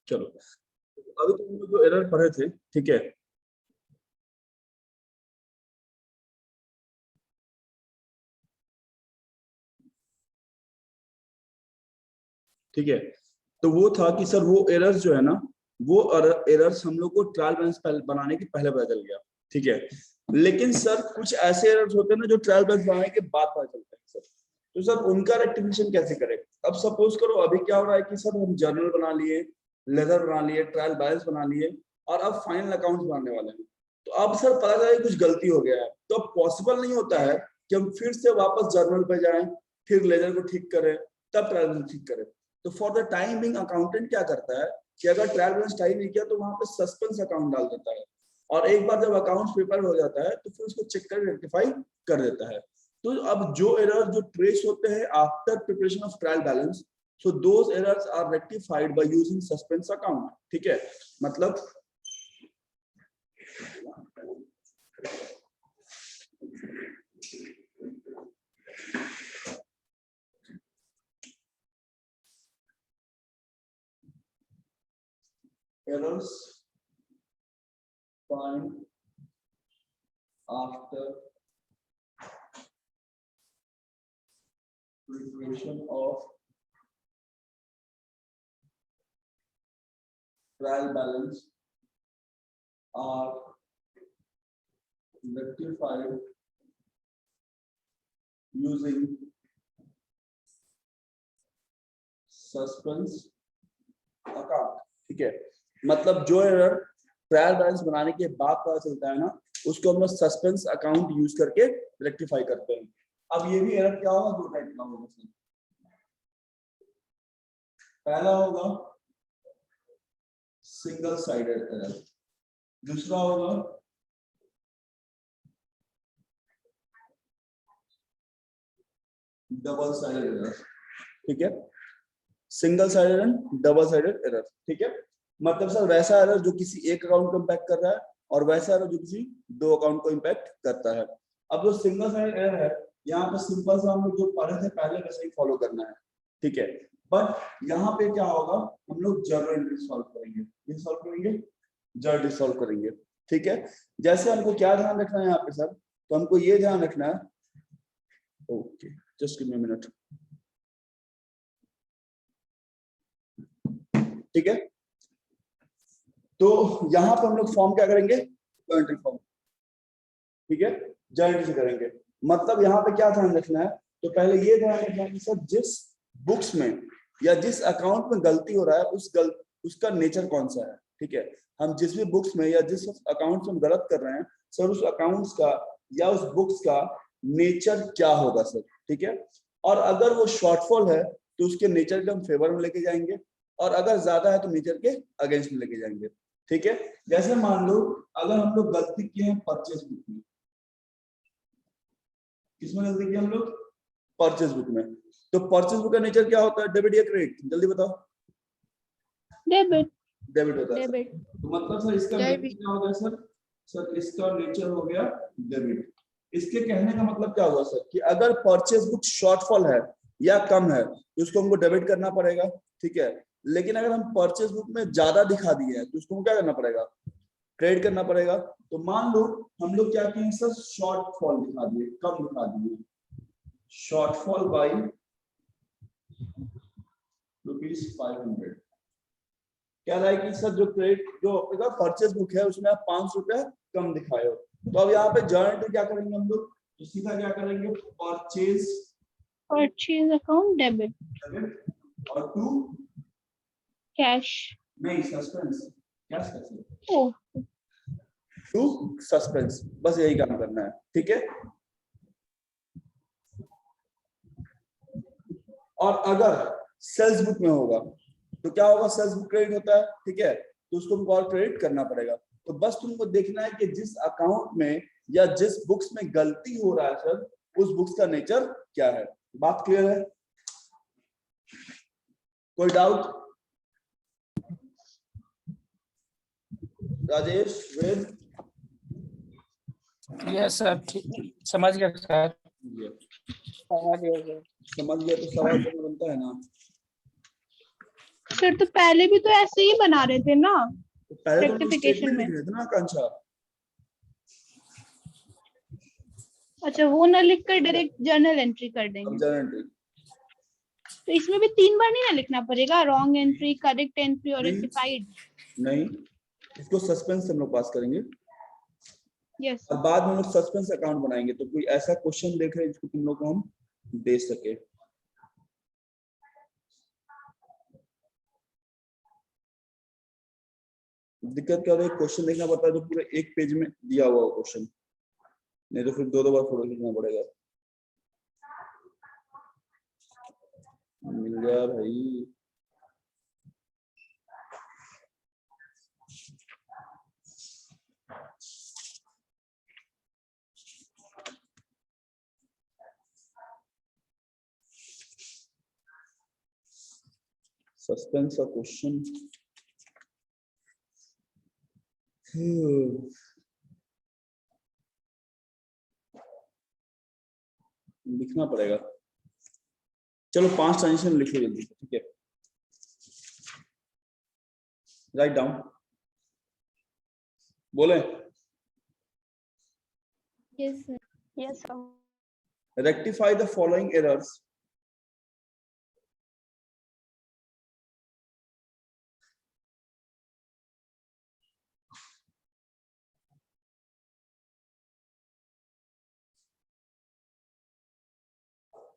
चलो अभी तो हम लोग जो एरर पढ़े थे, ठीक है, ठीक है, तो वो था कि सर वो एरर्स जो है ना, वो एरर्स हम लोग को ट्रायल बैलेंस बनाने के पहले पता चल गया, ठीक है। लेकिन सर कुछ ऐसे एरर्स होते हैं ना जो ट्रायल बैलेंस बनाने के बाद पता चलते हैं सर, तो सर उनका रेक्टिफिकेशन कैसे करें। अब सपोज करो अभी क्या हो रहा है कि सर हम जर्नल बना लिए, लेजर बना लिए, ट्रायल बैलेंस बना लिए, और अब फाइनल अकाउंट्स बनाने वाले हैं। तो अब सर पता चला कुछ गलती हो गया है, तो अब पॉसिबल नहीं होता है कि हम फिर से वापस जर्नल पे जाएं, फिर लेजर को ठीक करें, तब ट्रायल बैलेंस ठीक करें। तो for the time being accountant क्या करता है कि अगर ट्रायल बैलेंस टाइप नहीं किया तो वहां पे सस्पेंस अकाउंट डाल देता है, और एक बार जब अकाउंट प्रिपेयर हो जाता है तो फिर उसको चेक कर रेक्टिफाई कर देता है। तो अब जो एरर जो ट्रेस होते हैं after preparation of trial balance, so those errors are rectified by using suspense account, ठीक है। मतलब errors find after preparation of trial balance are rectified using suspense account, ठीक है। मतलब जो एरर ट्रायल बैलेंस बनाने के बाद पता चलता है ना, उसको हम लोग सस्पेंस अकाउंट यूज करके रेक्टिफाई करते हैं। अब ये भी एरर क्या होगा, दो टाइप का होगा। पहला होगा सिंगल साइडेड एरर, दूसरा होगा डबल साइडेड एरर, ठीक है। Single sided and double sided error, ठीक है। मतलब सर वैसा एरर जो किसी एक अकाउंट को इंपैक्ट कर रहा है, और वैसा एरर जो किसी दो अकाउंट को इंपैक्ट करता है। अब जो सिंगल साइडेड एरर है, यहाँ पे सिंपल सा हम लोग जो पढ़े थे पहले वैसे ही फॉलो करना है, ठीक है। बट यहाँ पे क्या होगा, हम लोग जर्नल एंट्री सॉल्व करेंगे, ये सॉल्व करेंगे, जर्नल सॉल्व करेंगे, ठीक है। जैसे हमको क्या ध्यान रखना है यहाँ पे सर, तो हमको ये ध्यान रखना है, okay just give me a minute, ठीक है। तो यहाँ पर हम लोग फॉर्म क्या करेंगे, जॉइंट फॉर्म, ठीक है, जॉइंट से करेंगे। मतलब यहाँ पे क्या ध्यान रखना है, तो पहले ये ध्यान रखना है कि सर जिस बुक्स में या जिस अकाउंट में गलती हो रहा है उसका नेचर कौन सा है, ठीक है। हम जिस भी बुक्स में या जिस अकाउंट में गलत कर रहे हैं सर, उस अकाउंट्स का या उस बुक्स का नेचर क्या होगा सर, ठीक है। और अगर वो शॉर्टफॉल है तो उसके नेचर के हम फेवर में लेके जाएंगे, और अगर ज्यादा है तो नेचर के अगेंस्ट में लेके जाएंगे, ठीक है। जैसे मान लो अगर हम लोग गलती किए हैं परचेज बुक में, किसमें गलती की हम लोग, परचेज बुक में, तो परचेज बुक का नेचर क्या होता है, डेबिट या क्रेडिट, जल्दी बताओ। डेबिट। डेबिट होता है। डेबिट। तो मतलब सर इसका नेचर क्या हो गया सर, सर इसका नेचर हो गया डेबिट। इसके कहने का मतलब क्या हुआ सर, कि अगर परचेज बुक शॉर्टफॉल है या कम है तो उसको हमको डेबिट करना पड़ेगा, ठीक है। लेकिन अगर हम परचेज बुक में ज्यादा दिखा दिए हैं तो उसको क्या करना पड़ेगा, क्रेडिट करना पड़ेगा। तो मान लो हम लोग क्या किए सर, शॉर्टफॉल दिखा दिए, कम दिखा दिए, शॉर्टफॉल बाई ₹500। क्या रहा है कि सर जो क्रेडिट जो आपका परचेज बुक है उसमें आप ₹500 कम दिखाए हो, तो अब यहाँ पे जर्नल क्या करेंगे हम लोग, तो सीधा क्या करेंगे, परचेज अकाउंट डेबिट, और टू कैश नहीं सस्पेंस, कैश कैसे, टू सस्पेंस, बस यही काम करना है, ठीक है। और अगर सेल्स बुक में होगा तो क्या होगा, सेल्स बुक क्रेडिट होता है, ठीक है, तो उसको हमको और क्रेडिट करना पड़ेगा। तो बस तुमको देखना है कि जिस अकाउंट में या जिस बुक्स में गलती हो रहा है सर, उस बुक्स का नेचर क्या है। बात क्लियर है, कोई डाउट, राजेश, वेद? यस सर, ठीक समझ गया सर। समझ गया तो सवाल बनता है ना। सर तो पहले भी तो ऐसे ही बना रहे थे ना, तो पहले तो Rectification स्टेटमेंट में। लिख रहे थे ना आकांक्षा। अच्छा वो ना लिख कर डायरेक्ट जर्नल एंट्री कर देंगे। जर्नल एंट्री तो इसमें भी 3 बार नहीं ना लिखना पड़ेगा, रॉन्ग एंट्री, करेक्ट एंट्री और नहीं। रेक्टिफाइड। नहीं, इसको सस्पेंस हम लोग पास करेंगे यस और बाद में हम लोग सस्पेंस अकाउंट बनाएंगे। तो कोई ऐसा क्वेश्चन देख रहे हैं जिसको तुम लोग को हम दे सके। दिक्कत क्या होती है, क्वेश्चन देखना पड़ता है तो पूरे एक पेज में दिया हुआ क्वेश्चन, नहीं तो फिर दो बार फोटो खींचना पड़ेगा। मिल गया भाई। सस्पेंस का क्वेश्चन लिखना पड़ेगा। चलो 5 ट्रांजिशन लिखो जल्दी से, ठीक है। राइट डाउन, बोले। Yes sir. Yes sir. Rectify the following errors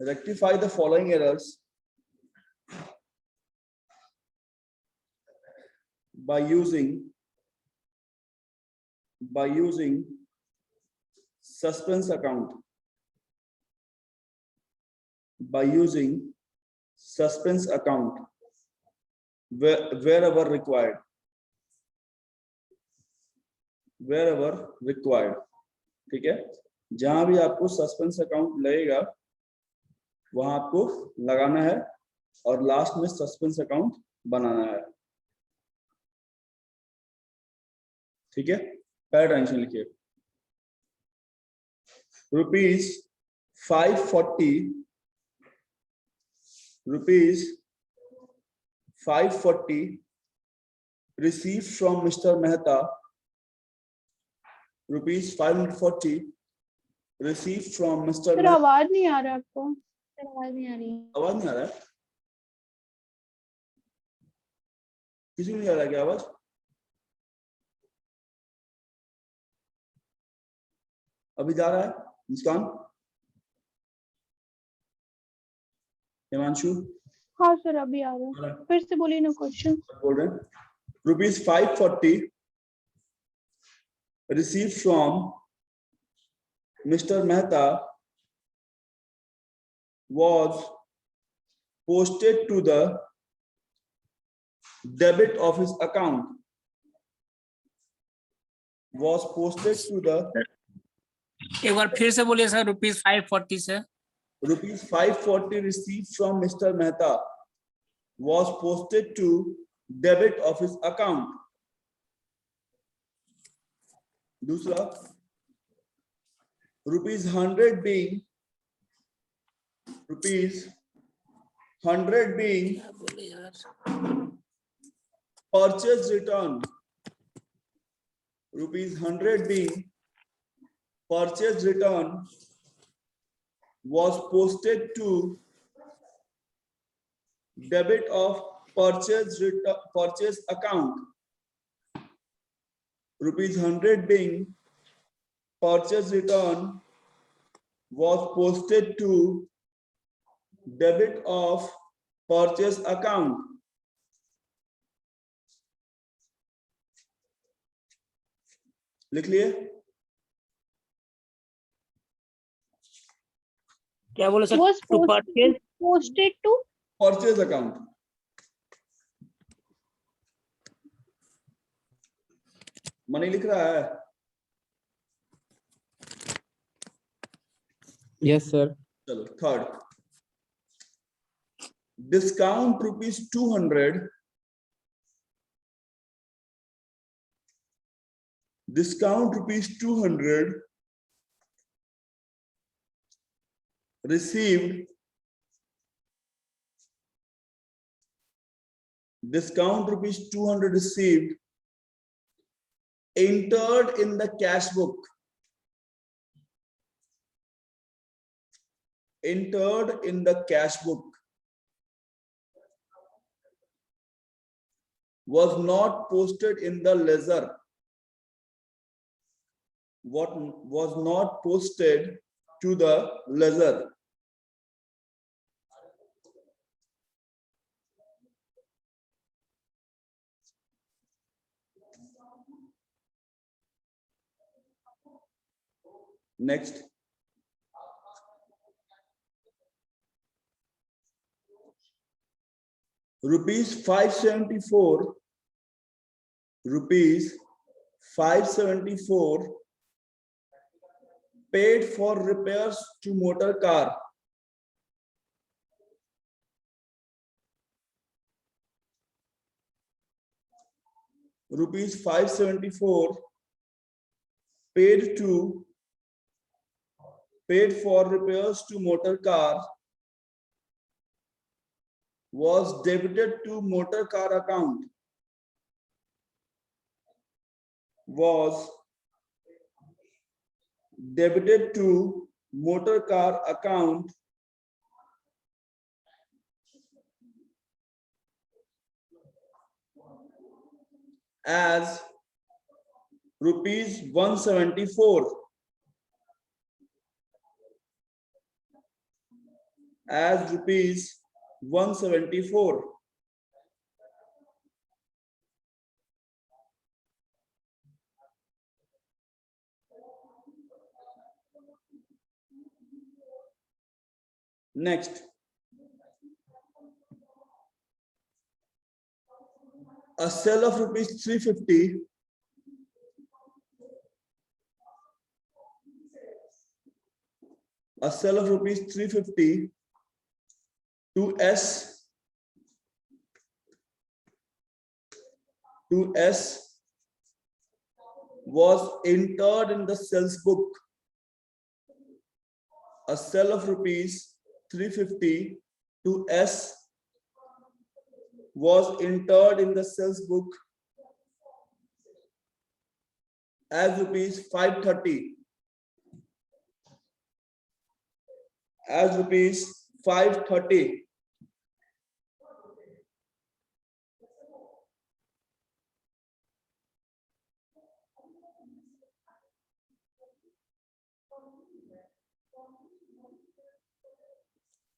rectify the following errors by using suspense account, by using suspense account wherever required, ठीक है। जहां भी आपको सस्पेंस अकाउंट लगेगा वहां आपको लगाना है और लास्ट में सस्पेंस अकाउंट बनाना है, ठीक है। पहला ट्रांजेक्शन लिखिए, ₹540 received from Mr. Mehta, ₹540 received from Mr. Sir Mehta। आवाज नहीं आ रहा आपको? सर आवाज नहीं आ रही। आवाज नहीं आ रहा है? किसी को नहीं आ रहा है क्या आवाज? अभी जा रहा है मुस्कान, हिमांशु? हाँ सर अभी आ रहा है, फिर से बोलिए ना क्वेश्चन। बोल रहे हैं ₹540 received from Mr. Mehta was posted to the debit of his account, was posted to the एक बार फिर से बोलिए सर, ₹540 से। ₹540 received from Mr. Mehta was posted to debit of his account. दूसरा, ₹100 being purchase return, ₹100 being purchase return was posted to debit of purchase account. ₹100 being purchase return was posted to debit of purchase account. लिख लिए? क्या बोले sir? Was to purchase posted to purchase account. Money लिख रहा है? Yes sir. चलो third, discount ₹200, discount ₹200 received discount rupees 200 received, entered in the cash book, entered in the cash book, was not posted in the ledger, what was not posted to the ledger. Next. Rupees 574, rupees 574 paid for repairs to motor car. Rupees 574 paid for repairs to motor car was debited to motor car account, was debited to motor car account as rupees 174, as rupees 174. Next, a sale of rupees 350 to S was entered in the sales book. A sale of rupees 350 to S was entered in the sales book as rupees 530, as rupees 530.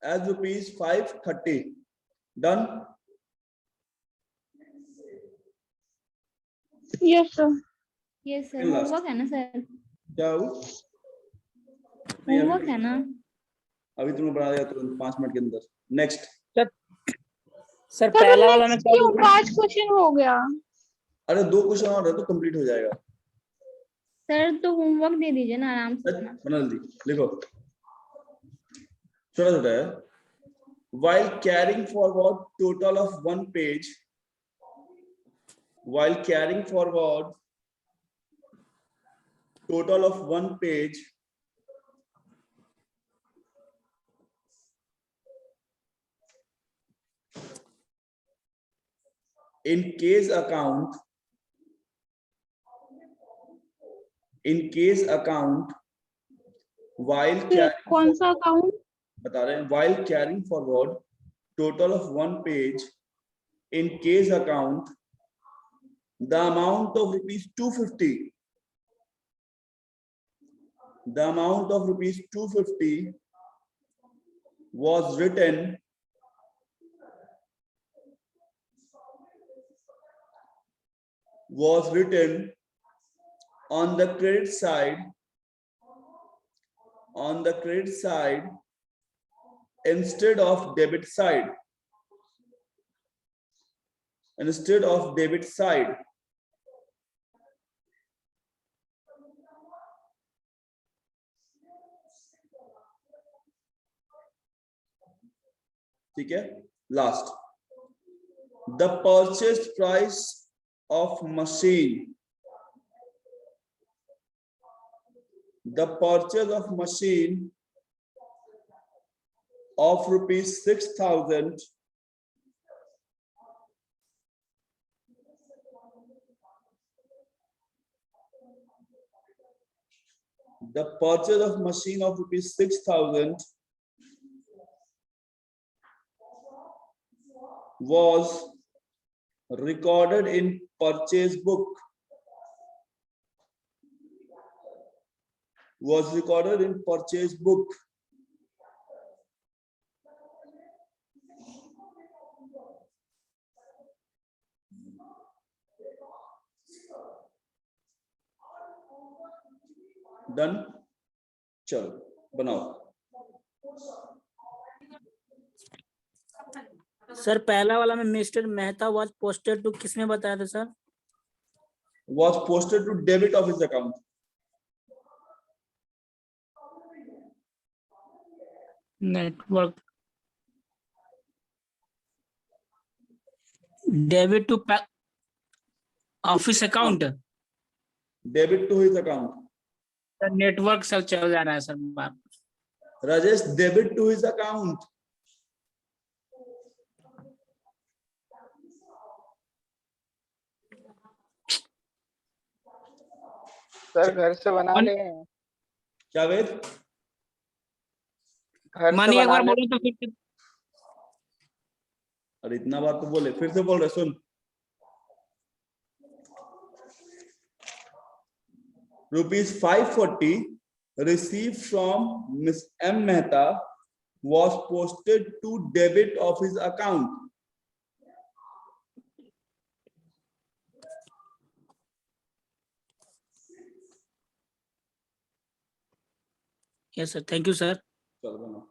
As rupees 530. Done? Yes, sir. Yes sir In last. Homework है ना sir क्या हो? Homework है ना अभी तुम्हें बना दिया तुरंत 5 मिनट के अंदर. Next. सर सर पहला वाला में क्यों 5 क्वेश्चन हो गया? अरे 2 क्वेश्चन और है तो कंप्लीट हो जाएगा. सर तो होमवर्क दे दीजिए ना आराम से अपना बना दी. लिखो. छोटा छोटा है. While carrying forward total of 1 page, while carrying forward total of 1 page, in case account, while carrying कौन सा अकाउंट? बता रहे हैं, while carrying forward total of 1 page in case account, the amount of rupees 250, the amount of rupees 250 was written on the credit side, instead of debit side, ठीक है. Last, the purchase price of machine, the purchase of machine of rupees 6,000 The purchase of machine of rupees 6,000 was recorded in purchase book. Was recorded in purchase book. Done. चलो बनाओ. Sir पहला वाला में mister Mehta was posted to किसमें बताया था sir? Was posted to debit of his account. Network debit to office account. Debit to his account. Sir network सब चल जा रहा है सर बात. Rajesh, debit to his account. Sir घर से बना ले. क्या वेद? घर से मनी एक बना बार ले. बोलो तो फिर. अरे इतना बात तो बोले, फिर से बोल रहे सुन. Rupees 540 received from Miss M. Mehta was posted to debit of his account. Yes sir, thank you sir. चलो बनाओ.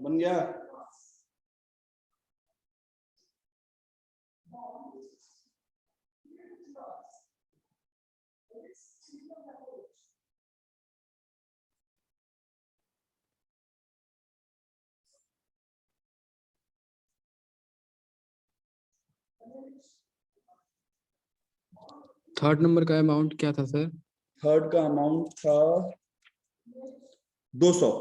बन गया। थर्ड नंबर का अमाउंट क्या था सर? थर्ड का अमाउंट था 200।